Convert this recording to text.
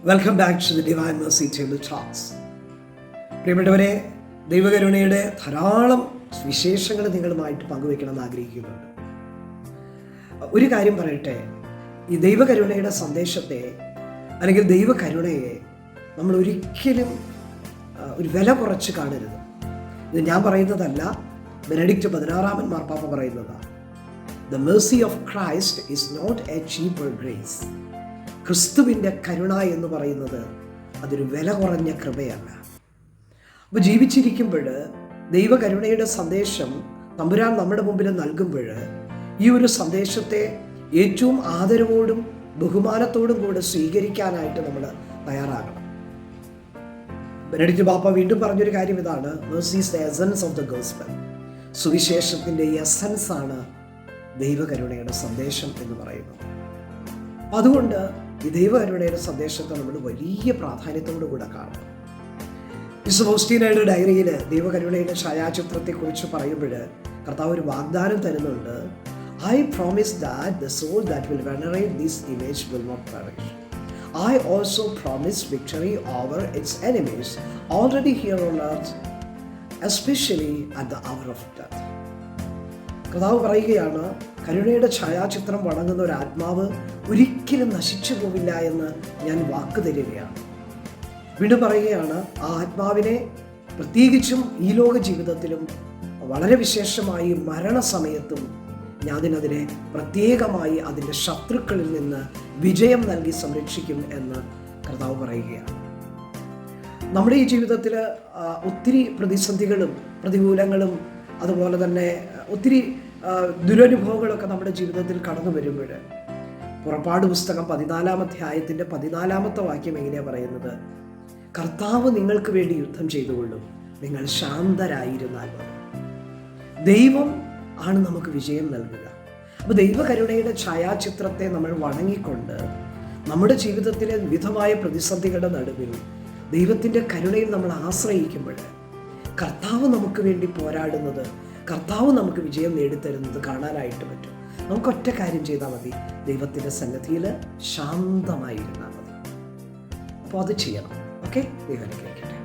Welcome back to the divine mercy table talks. പ്രിയപ്പെട്ടവരെ, ദൈവകരുണയുടെ ധാരാളം വിശേഷങ്ങൾ നിങ്ങളുമായിട്ട് പങ്കുവെക്കണമെന്ന് ആഗ്രഹിക്കുന്നുണ്ട്. ഒരു കാര്യം പറയട്ടെ, ഈ ദൈവകരുണയുടെ സന്ദേശത്തെ അല്ലെങ്കിൽ ദൈവകരുണയെ നമ്മൾ ഒരിക്കലും ഒരു വില കുറച്ച് കാണരുത്. ഇത് ഞാൻ പറയുന്നതല്ല, ബെനഡിക്റ്റ് 16 മാർപ്പാപ്പ പറയുന്നതാണ്. The mercy of Christ is not a cheaper grace. ക്രിസ്തുവിൻ്റെ കരുണ എന്ന് പറയുന്നത് അതൊരു വില കുറഞ്ഞ കൃപയല്ല. അപ്പോൾ ജീവിച്ചിരിക്കുമ്പോൾ ദൈവകരുണയുടെ സന്ദേശം തമ്പുരാൻ നമ്മുടെ മുമ്പിൽ നൽകുമ്പോൾ ഈ ഒരു സന്ദേശത്തെ ഏറ്റവും ആദരവോടും ബഹുമാനത്തോടും കൂടെ സ്വീകരിക്കാനായിട്ട് നമ്മൾ തയ്യാറാകണം. ബെനഡിക്റ്റ് പാപ്പ വീണ്ടും പറഞ്ഞൊരു കാര്യം ഇതാണ്: mercy is the essence of the gospel. സുവിശേഷത്തിൻ്റെ എസൻസ് ആണ് ദൈവകരുണയുടെ സന്ദേശം എന്ന് പറയുന്നത്. അതുകൊണ്ട് ഈ ദൈവകരുണയുടെ സന്ദേശത്തെ നമ്മൾ വലിയ പ്രാധാന്യത്തോടു കൂടെ കാണണം. വിശുദ്ധ ഫൗസ്റ്റീനയുടെ ഡയറിയിൽ ദൈവകരുണയുടെ ഛായാചിത്രത്തെക്കുറിച്ച് പറയുമ്പോൾ കർത്താവ് ഒരു വാഗ്ദാനം തരുന്നുണ്ട്. I promise that the soul that will venerate this image will not perish. I also promise victory over its enemies already here on earth, especially at the hour of death. കർത്താവ് പറയുകയാണ്, കരുണയുടെ ഛായാചിത്രം വണങ്ങുന്ന ഒരു ആത്മാവ് ഒരിക്കലും നശിച്ചു പോവില്ല എന്ന് ഞാൻ വാക്ക് തരികയാണ്. വീണ്ടും പറയുകയാണ്, ആ ആത്മാവിനെ പ്രത്യേകിച്ചും ഈ ലോക ജീവിതത്തിലും വളരെ വിശേഷമായി മരണസമയത്തും ഞാനതിനെ പ്രത്യേകമായി അതിൻ്റെ ശത്രുക്കളിൽ നിന്ന് വിജയം നൽകി സംരക്ഷിക്കും എന്ന് കർത്താവ് പറയുകയാണ്. നമ്മുടെ ഈ ജീവിതത്തിൽ ഒത്തിരി പ്രതിസന്ധികളും പ്രതികൂലങ്ങളും അതുപോലെ തന്നെ ഒത്തിരി ദുരനുഭവങ്ങളൊക്കെ നമ്മുടെ ജീവിതത്തിൽ കടന്നു വരുമ്പോൾ പുറപ്പാട് പുസ്തകം 14 അധ്യായത്തിൻ്റെ 14 വാക്യം എങ്ങനെയാണ് പറയുന്നത്? കർത്താവ് നിങ്ങൾക്ക് വേണ്ടി യുദ്ധം ചെയ്തുകൊള്ളും, നിങ്ങൾ ശാന്തരായിരുന്നാൽ മതി. ദൈവം ആണ് നമുക്ക് വിജയം നൽകുക. അപ്പോൾ ദൈവകരുണയുടെ ഛായാചിത്രത്തെ നമ്മൾ വണങ്ങിക്കൊണ്ട് നമ്മുടെ ജീവിതത്തിലെ വിവിധമായ പ്രതിസന്ധികളുടെ നടുവിൽ ദൈവത്തിൻ്റെ കരുണയിൽ നമ്മൾ ആശ്രയിക്കുമ്പോൾ കർത്താവ് നമുക്ക് വേണ്ടി പോരാടുന്നത്, കർത്താവ് നമുക്ക് വിജയം നേടിത്തരുന്നത് കാണാനായിട്ട് പറ്റും. നമുക്ക് ഒറ്റ കാര്യം ചെയ്താൽ മതി: ദൈവത്തിൻ്റെ സന്നിധിയിൽ ശാന്തമായിരുന്നാൽ മതി. അപ്പോൾ അത് ചെയ്യണം. ഓക്കെ, ദൈവം അനുഗ്രഹിക്കട്ടെ.